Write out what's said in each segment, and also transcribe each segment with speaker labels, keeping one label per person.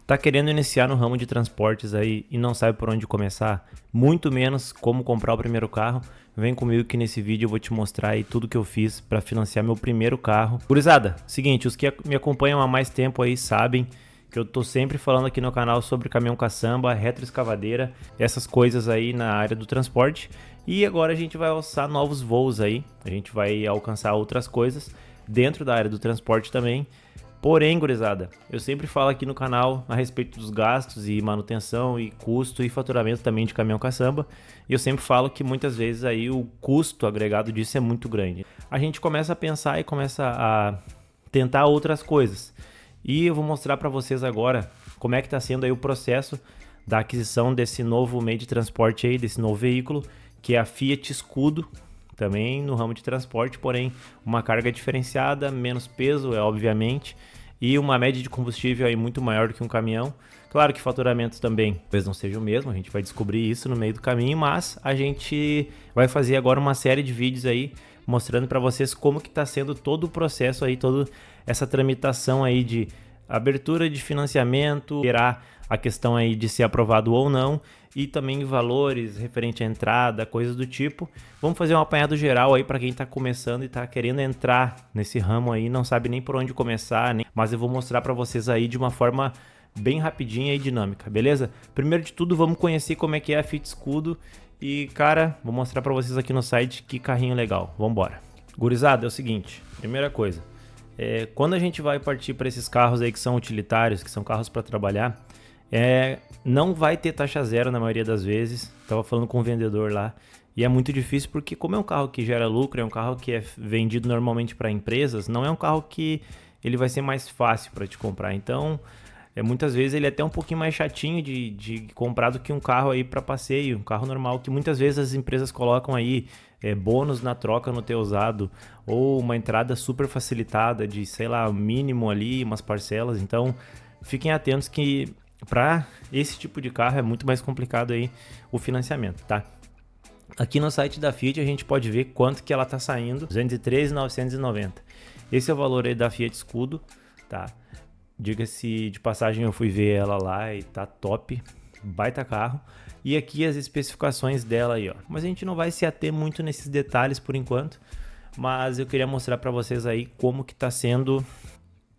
Speaker 1: Tá querendo iniciar no ramo de transportes aí e não sabe por onde começar? Muito menos como comprar o primeiro carro? Vem comigo que nesse vídeo eu vou te mostrar aí tudo que eu fiz para financiar meu primeiro carro. Gurizada, seguinte, os que me acompanham há mais tempo aí sabem que eu tô sempre falando aqui no canal sobre caminhão caçamba, retroescavadeira, essas coisas aí na área do transporte. E agora a gente vai alçar novos voos aí, a gente vai alcançar outras coisas dentro da área do transporte também. Porém, gurizada, eu sempre falo aqui no canal a respeito dos gastos e manutenção e custo e faturamento também de caminhão caçamba. E eu sempre falo que muitas vezes aí o custo agregado disso é muito grande. A gente começa a pensar e começa a tentar outras coisas. E eu vou mostrar para vocês agora como é que está sendo aí o processo da aquisição desse novo meio de transporte aí, desse novo veículo, que é a Fiat Scudo. Também no ramo de transporte, porém uma carga diferenciada, menos peso, obviamente, e uma média de combustível aí muito maior do que um caminhão. Claro que faturamento também talvez não seja o mesmo, a gente vai descobrir isso no meio do caminho, mas a gente vai fazer agora uma série de vídeos aí mostrando para vocês como que está sendo todo o processo aí, toda essa tramitação aí de abertura de financiamento, terá a questão aí de ser aprovado ou não, e também valores referente à entrada, coisas do tipo. Vamos fazer um apanhado geral aí para quem está começando e está querendo entrar nesse ramo aí, não sabe nem por onde começar, mas eu vou mostrar para vocês aí de uma forma bem rapidinha e dinâmica, beleza? Primeiro de tudo, vamos conhecer como é que é a Fiat Scudo e, cara, vou mostrar para vocês aqui no site que carrinho legal. Vamos embora. Gurizada, é o seguinte, primeira coisa, quando a gente vai partir para esses carros aí que são utilitários, que são carros para trabalhar, não vai ter taxa zero na maioria das vezes. Tava falando com o vendedor lá e é muito difícil porque como é um carro que gera lucro, é um carro que é vendido normalmente para empresas, não é um carro que ele vai ser mais fácil para te comprar. Então, muitas vezes ele é até um pouquinho mais chatinho de comprar do que um carro aí para passeio, um carro normal que muitas vezes as empresas colocam aí bônus na troca no teu usado ou uma entrada super facilitada de, sei lá, mínimo ali, umas parcelas. Então, fiquem atentos que para esse tipo de carro é muito mais complicado aí o financiamento, tá? Aqui no site da Fiat a gente pode ver quanto que ela tá saindo, 213.990. Esse é o valor aí da Fiat Scudo, tá? Diga-se de passagem, eu fui ver ela lá e tá top, baita carro. E aqui as especificações dela aí, ó. Mas a gente não vai se ater muito nesses detalhes por enquanto, mas eu queria mostrar para vocês aí como que tá sendo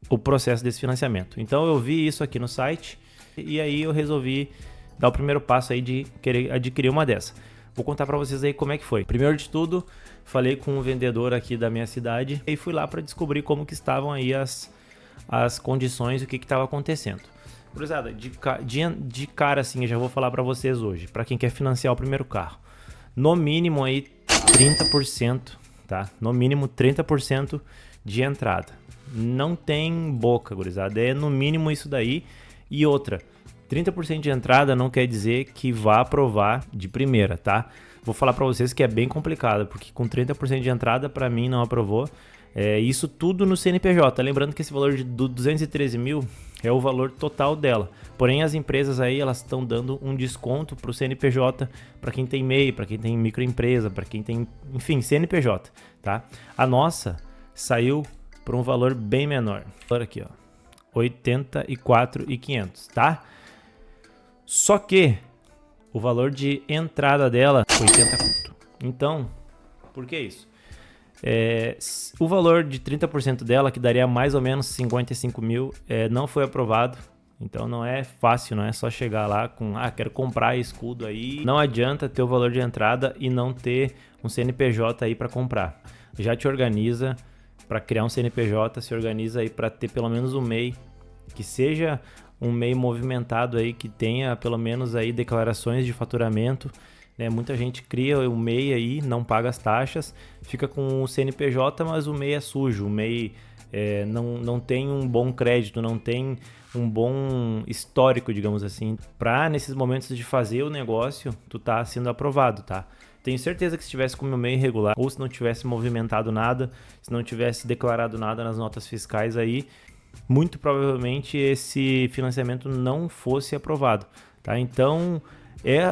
Speaker 1: o processo desse financiamento. Então eu vi isso aqui no site e aí eu resolvi dar o primeiro passo aí de querer adquirir uma dessa. Vou contar para vocês aí como é que foi. Primeiro de tudo, falei com um vendedor aqui da minha cidade e fui lá para descobrir como que estavam aí as condições, o que estava acontecendo. Cruzada, de cara assim, eu já vou falar para vocês hoje, para quem quer financiar o primeiro carro. No mínimo aí 30%, tá? No mínimo 30% de entrada. Não tem boca, gurizada, é no mínimo isso daí. E outra, 30% de entrada não quer dizer que vá aprovar de primeira, tá? Vou falar para vocês que é bem complicado, porque com 30% de entrada para mim não aprovou. Isso tudo no CNPJ, lembrando que esse valor de 213 mil é o valor total dela. Porém as empresas aí elas estão dando um desconto para o CNPJ, para quem tem MEI, para quem tem microempresa, para quem tem, enfim, CNPJ, tá? A nossa saiu por um valor bem menor. Olha aqui, ó. 84.500, tá? Só que o valor de entrada dela 80 conto. Então, por que isso? O valor de 30% dela, que daria mais ou menos 55 mil, não foi aprovado. Então não é fácil, não é só chegar lá com, quero comprar escudo aí. Não adianta ter o valor de entrada e não ter um CNPJ aí para comprar. Já te organiza para criar um CNPJ, se organiza aí para ter pelo menos um MEI, que seja um MEI movimentado aí, que tenha pelo menos aí declarações de faturamento, né? Muita gente cria o MEI aí, não paga as taxas, fica com o CNPJ, mas o MEI é sujo, o MEI não tem um bom crédito, não tem um bom histórico, digamos assim, para nesses momentos de fazer o negócio, tu tá sendo aprovado, tá? Tenho certeza que se tivesse com o meu MEI irregular, ou se não tivesse movimentado nada, se não tivesse declarado nada nas notas fiscais aí, muito provavelmente esse financiamento não fosse aprovado, tá? Então,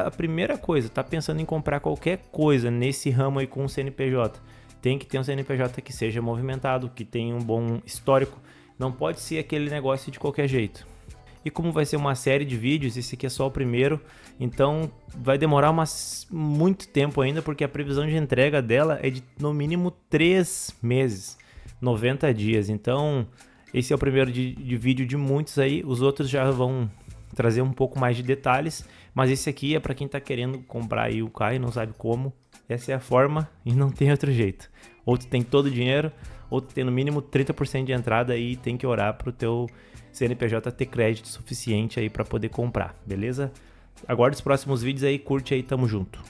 Speaker 1: a primeira coisa, tá pensando em comprar qualquer coisa nesse ramo aí com o CNPJ, tem que ter um CNPJ que seja movimentado, que tenha um bom histórico, não pode ser aquele negócio de qualquer jeito. E como vai ser uma série de vídeos, esse aqui é só o primeiro, então vai demorar muito tempo ainda, porque a previsão de entrega dela é de no mínimo 3 meses, 90 dias. Então esse é o primeiro de vídeo de muitos aí, os outros já vão trazer um pouco mais de detalhes, mas esse aqui é para quem tá querendo comprar aí o carro e não sabe como. Essa é a forma e não tem outro jeito. Ou tu tem todo o dinheiro, ou tu tem no mínimo 30% de entrada e tem que orar pro teu CNPJ ter crédito suficiente aí para poder comprar, beleza? Aguarde os próximos vídeos aí, curte aí, tamo junto.